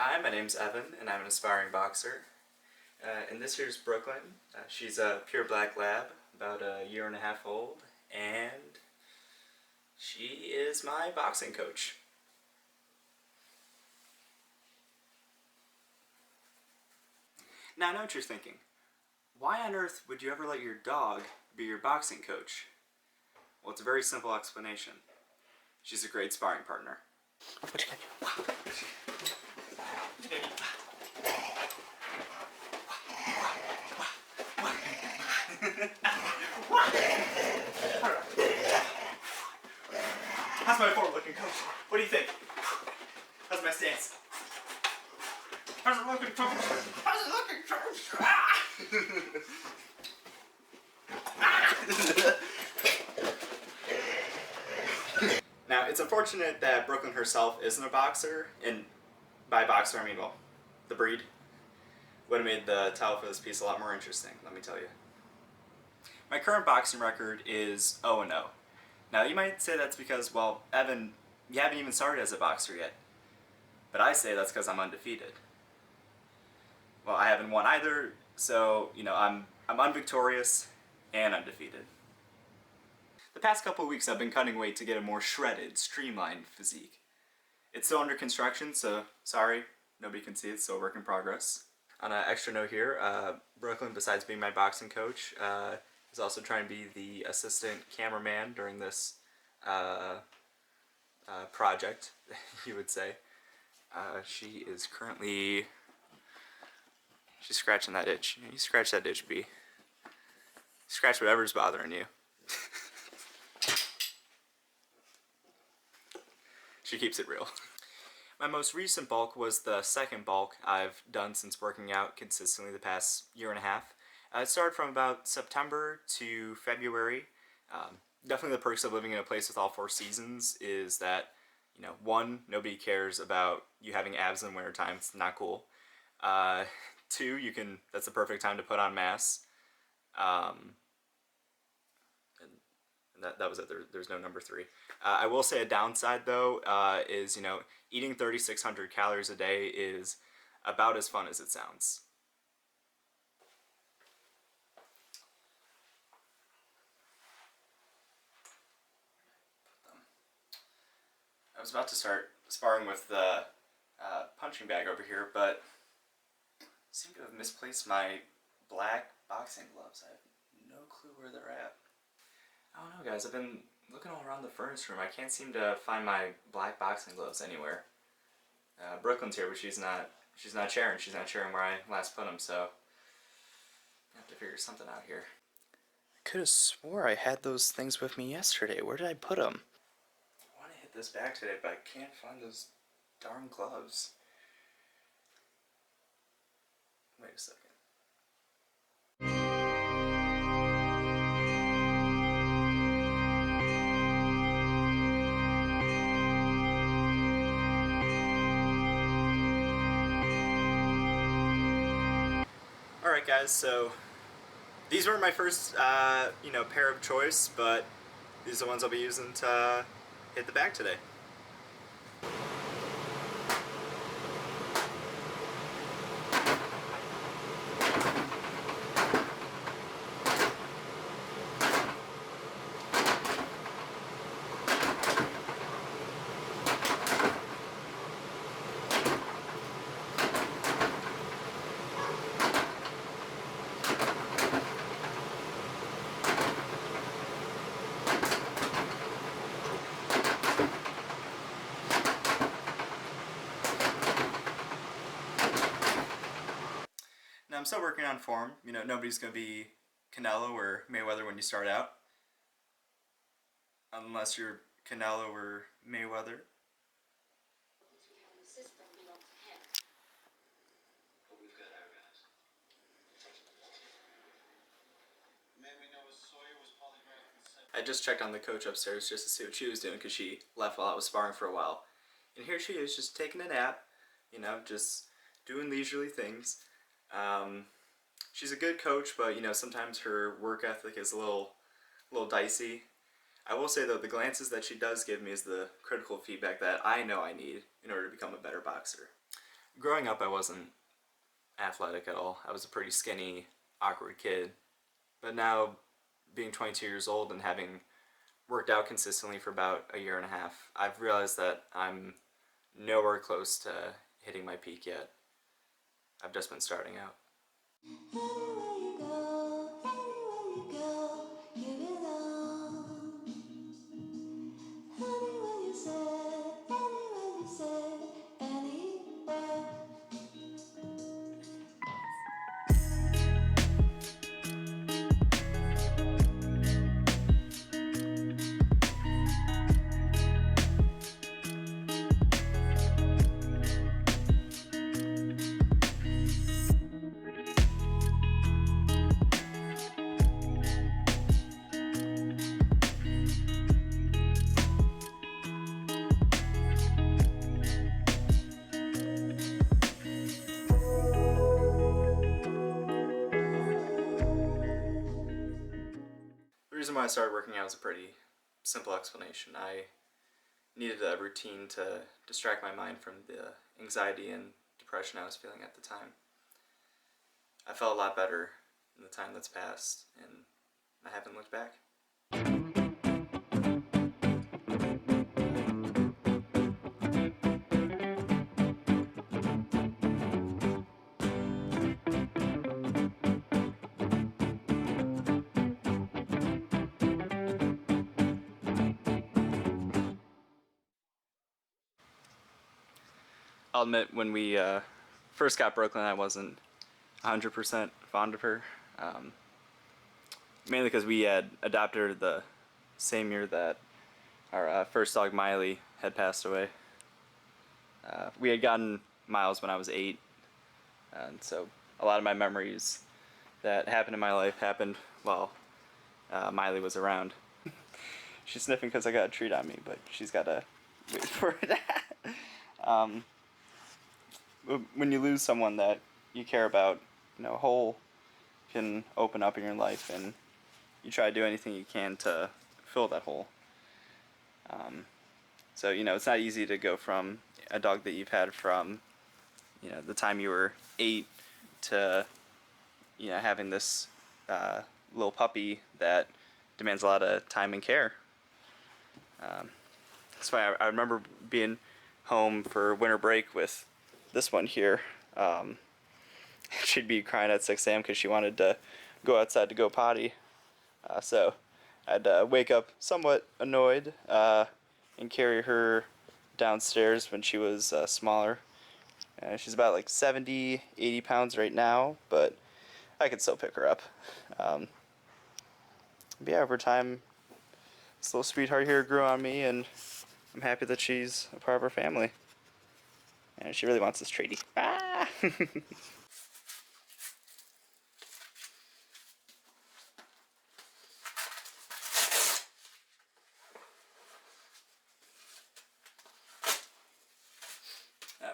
Hi, my name's Evan, and I'm an aspiring boxer. And this here's Brooklyn. She's a pure black lab, about a year and a half old, and she is my boxing coach. Now I know what you're thinking. Why on earth would you ever let your dog be your boxing coach? Well, it's a very simple explanation. She's a great sparring partner. How's my form looking, coach? What do you think? How's my stance? How's it looking, coach? How's it looking, coach? Now, it's unfortunate that Brooklyn herself isn't a boxer, and by boxer I mean, well, the breed. Would have made the title for this piece a lot more interesting, let me tell you. My current boxing record is 0-0. Now, you might say that's because, well, Evan, you haven't even started as a boxer yet. But I say that's because I'm undefeated. Well, I haven't won either, so, I'm unvictorious and undefeated. The past couple of weeks I've been cutting weight to get a more shredded, streamlined physique. It's still under construction, so sorry, nobody can see it, it's still a work in progress. On an extra note here, Brooklyn, besides being my boxing coach, is also trying to be the assistant cameraman during this project, you would say. She is currently... she's scratching that itch. You scratch that itch, B. Scratch whatever's bothering you. She keeps it real. My most recent bulk was the second bulk I've done since working out consistently the past year and a half. It started from about September to February. Definitely the perks of living in a place with all four seasons is that, one, nobody cares about you having abs in the wintertime. It's not cool. Two, that's the perfect time to put on mass. And that was it. There's no number three. I will say a downside, though, is, eating 3,600 calories a day is about as fun as it sounds. I was about to start sparring with the punching bag over here, but I seem to have misplaced my black boxing gloves. I have no clue where they're at. I don't know, guys. I've been looking all around the furnace room. I can't seem to find my black boxing gloves anywhere. Brooklyn's here, but she's not sharing. She's not sharing where I last put them, so I have to figure something out here. I could have swore I had those things with me yesterday. Where did I put them? I want to hit this bag today, but I can't find those darn gloves. Wait a second. Alright guys, so these weren't my first, pair of choice, but these are the ones I'll be using to hit the bag today. Now, I'm still working on form. Nobody's going to be Canelo or Mayweather when you start out. Unless you're Canelo or Mayweather. I just checked on the coach upstairs just to see what she was doing because she left while I was sparring for a while. And here she is, just taking a nap, just doing leisurely things. She's a good coach, but sometimes her work ethic is a little dicey. I will say though, the glances that she does give me is the critical feedback that I know I need in order to become a better boxer. Growing up, I wasn't athletic at all. I was a pretty skinny, awkward kid. But now, being 22 years old and having worked out consistently for about a year and a half, I've realized that I'm nowhere close to hitting my peak yet. I've just been starting out. The reason why I started working out is a pretty simple explanation. I needed a routine to distract my mind from the anxiety and depression I was feeling at the time. I felt a lot better in the time that's passed, and I haven't looked back. I'll admit, when we first got Brooklyn, I wasn't 100% fond of her. Mainly because we had adopted her the same year that our first dog, Miley, had passed away. We had gotten Miles when I was 8, and so a lot of my memories that happened in my life happened while Miley was around. She's sniffing because I got a treat on me, but she's got to wait for it. When you lose someone that you care about, a hole can open up in your life, and you try to do anything you can to fill that hole. So, it's not easy to go from a dog that you've had from, the time you were 8 to, having this little puppy that demands a lot of time and care. That's why I remember being home for winter break with this one here. She'd be crying at 6 a.m. because she wanted to go outside to go potty. So I'd wake up somewhat annoyed and carry her downstairs when she was smaller. She's about like 70, 80 pounds right now, but I could still pick her up. But yeah, over time, this little sweetheart here grew on me, and I'm happy that she's a part of our family. And she really wants this treaty. Ah!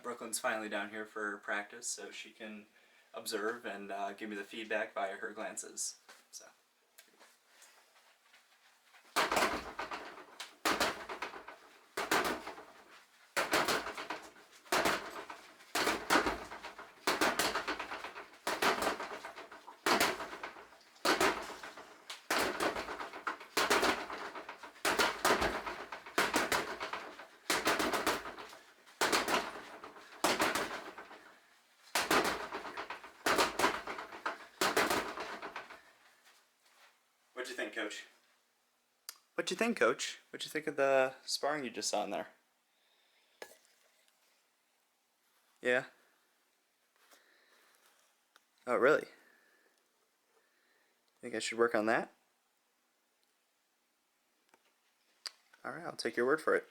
Brooklyn's finally down here for practice, so she can observe and give me the feedback via her glances. So. What'd you think, Coach? What'd you think, Coach? What'd you think of the sparring you just saw in there? Yeah? Oh, really? Think I should work on that? Alright, I'll take your word for it.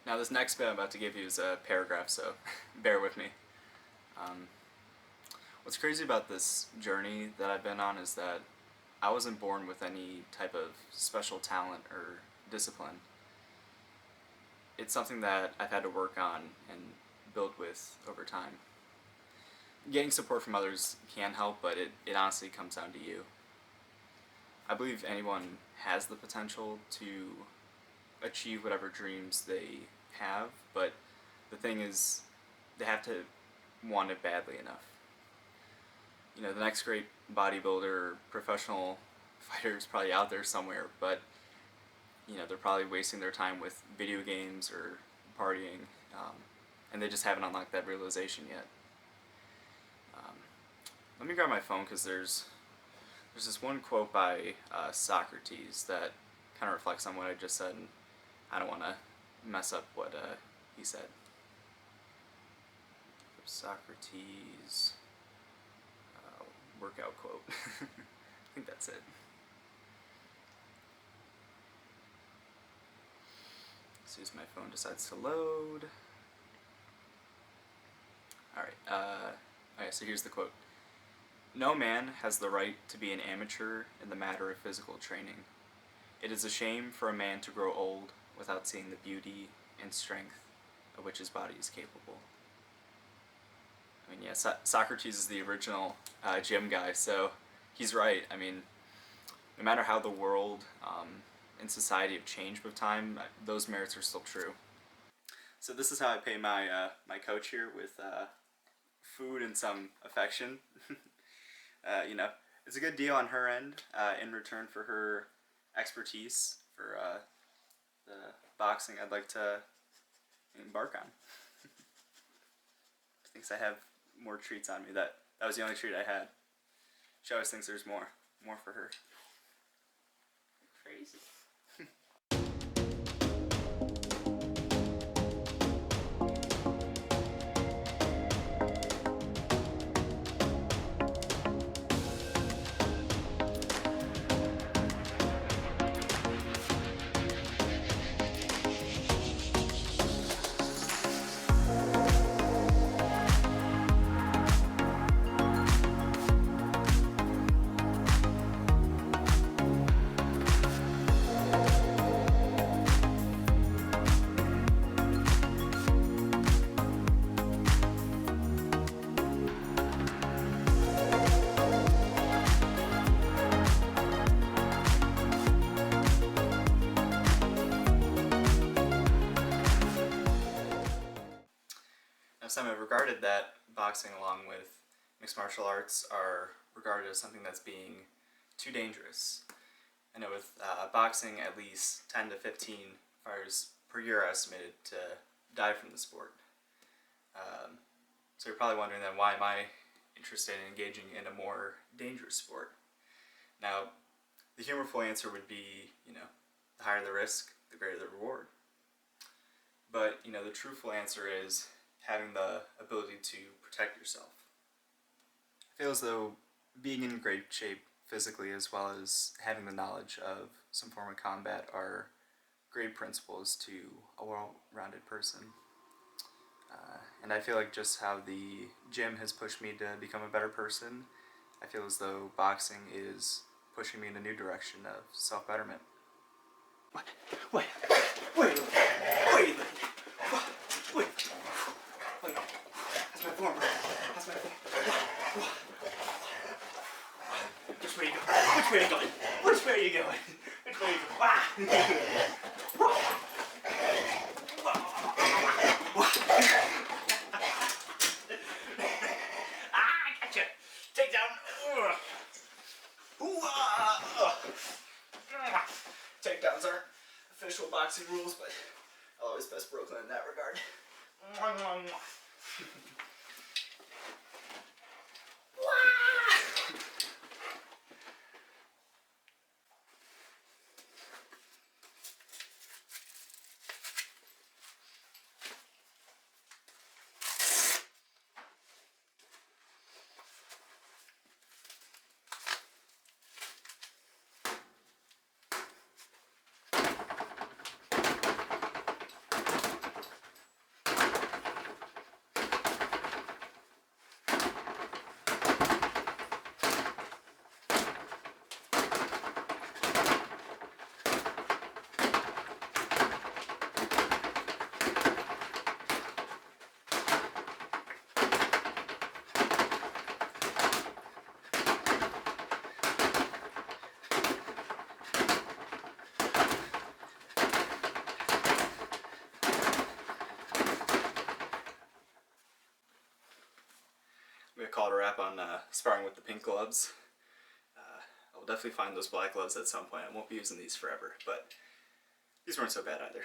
Now this next bit I'm about to give you is a paragraph, so bear with me. What's crazy about this journey that I've been on is that I wasn't born with any type of special talent or discipline. It's something that I've had to work on and build with over time. Getting support from others can help, but it honestly comes down to you. I believe anyone has the potential to achieve whatever dreams they have, but the thing is, they have to want it badly enough. You know, the next great bodybuilder or professional fighter is probably out there somewhere, but you know, they're probably wasting their time with video games or partying, and they just haven't unlocked that realization yet. Let me grab my phone because there's this one quote by Socrates that kind of reflects on what I just said, and I don't want to mess up what he said. Socrates workout quote. I think that's it. As soon as my phone decides to load. Alright, okay, so here's the quote. No man has the right to be an amateur in the matter of physical training. It is a shame for a man to grow old without seeing the beauty and strength of which his body is capable. I mean, yeah, Socrates is the original gym guy, so he's right. I mean, no matter how the world and society have changed with time, those merits are still true. So this is how I pay my my coach here, with food and some affection. You know, it's a good deal on her end in return for her expertise for the boxing I'd like to embark on. She thinks I have more treats on me. That was the only treat I had. She always thinks there's more for her. Crazy. Some have regarded that boxing, along with mixed martial arts, are regarded as something that's being too dangerous. I know with boxing, at least 10 to 15 fighters per year are estimated to die from the sport. So you're probably wondering then, why am I interested in engaging in a more dangerous sport? Now, the humorful answer would be, you know, the higher the risk, the greater the reward. But, you know, the truthful answer is having the ability to protect yourself. I feel as though being in great shape physically, as well as having the knowledge of some form of combat, are great principles to a well-rounded person. And I feel like just how the gym has pushed me to become a better person, I feel as though boxing is pushing me in a new direction of self-betterment. Wait. That's my form. Which way are you going? Which way are you going? I gotcha. Take down. Takedowns aren't official boxing rules, but I'll always best Brooklyn in that regard. call it a wrap on sparring with the pink gloves. I'll definitely find those black gloves at some point. I won't be using these forever, but these weren't so bad either.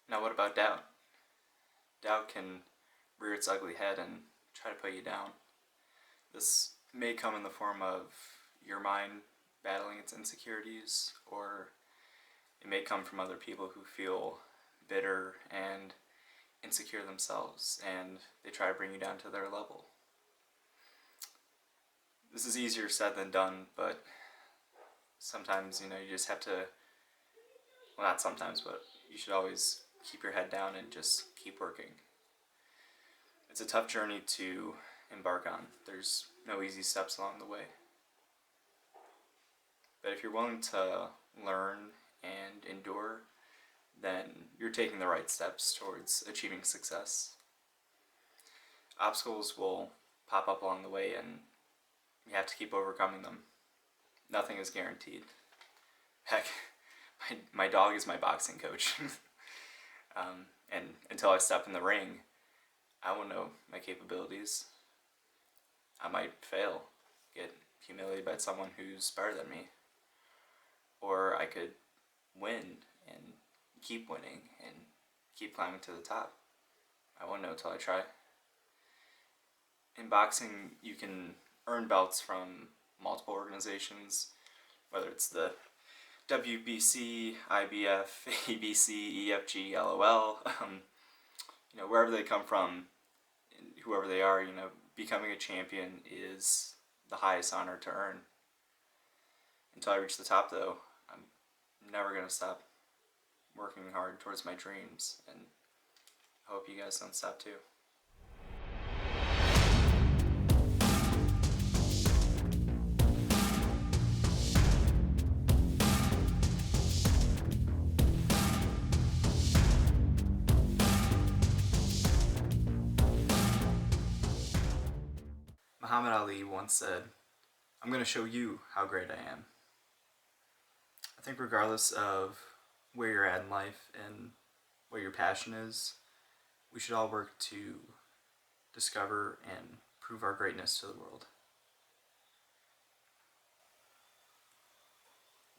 Now what about doubt? Doubt can rear its ugly head and try to put you down. This may come in the form of your mind battling its insecurities, or it may come from other people who feel bitter and insecure themselves, and they try to bring you down to their level. This is easier said than done, but sometimes, you just have to, well, not sometimes, but you should always keep your head down and just keep working. It's a tough journey to embark on. There's no easy steps along the way. But if you're willing to learn and endure, then you're taking the right steps towards achieving success. Obstacles will pop up along the way, and you have to keep overcoming them. Nothing is guaranteed. Heck, my dog is my boxing coach. And until I step in the ring, I won't know my capabilities. I might fail, get humiliated by someone who's better than me. Or I could win and keep winning and keep climbing to the top. I won't know till I try. In boxing, you can earn belts from multiple organizations, whether it's the WBC, IBF, ABC, EFG, LOL, wherever they come from, whoever they are, becoming a champion is the highest honor to earn. Until I reach the top, though, I'm never going to stop working hard towards my dreams, and I hope you guys don't stop too. Muhammad Ali once said, "I'm going to show you how great I am." I think regardless of where you're at in life and what your passion is, we should all work to discover and prove our greatness to the world.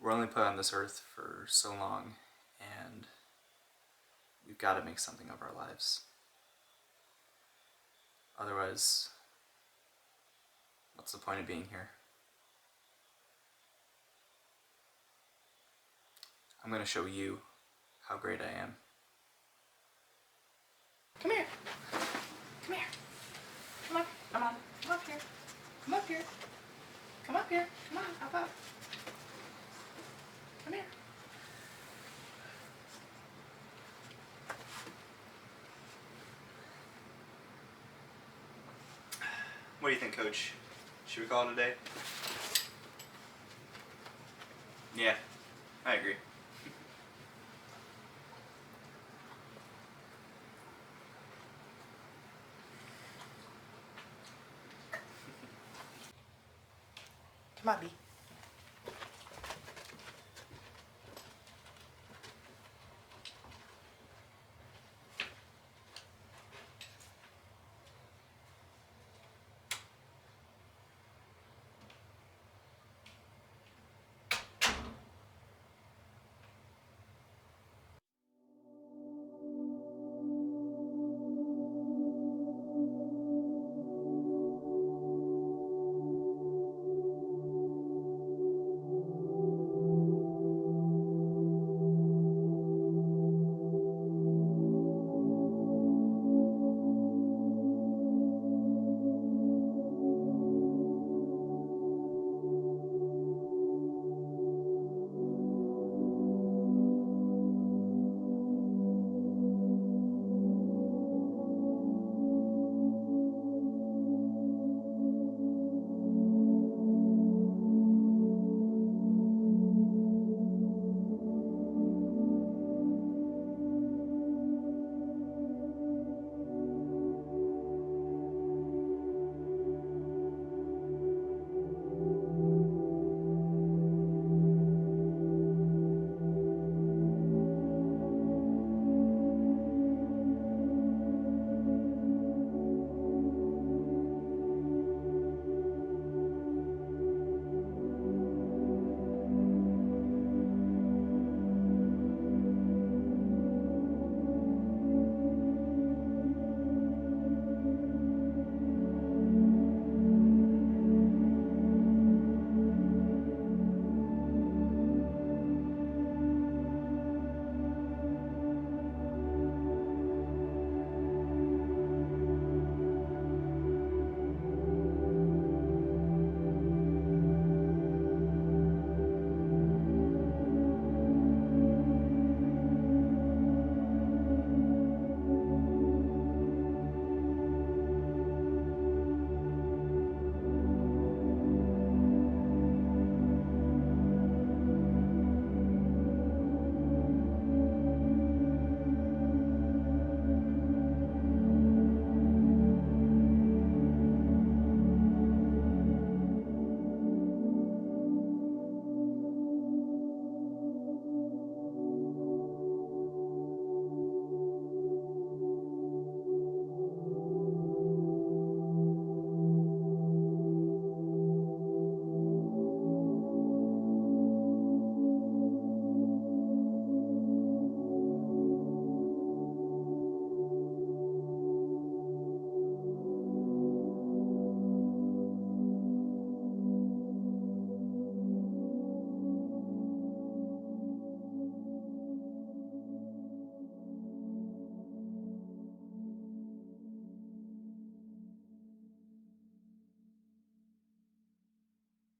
We're only put on this earth for so long, and we've got to make something of our lives. Otherwise, what's the point of being here? I'm going to show you how great I am. Come here. Come here. Come on. Come on. Come up here. Come up here. Come up here. Come on. Up, up. Come here. What do you think, Coach? Should we call it a day? Yeah, I agree.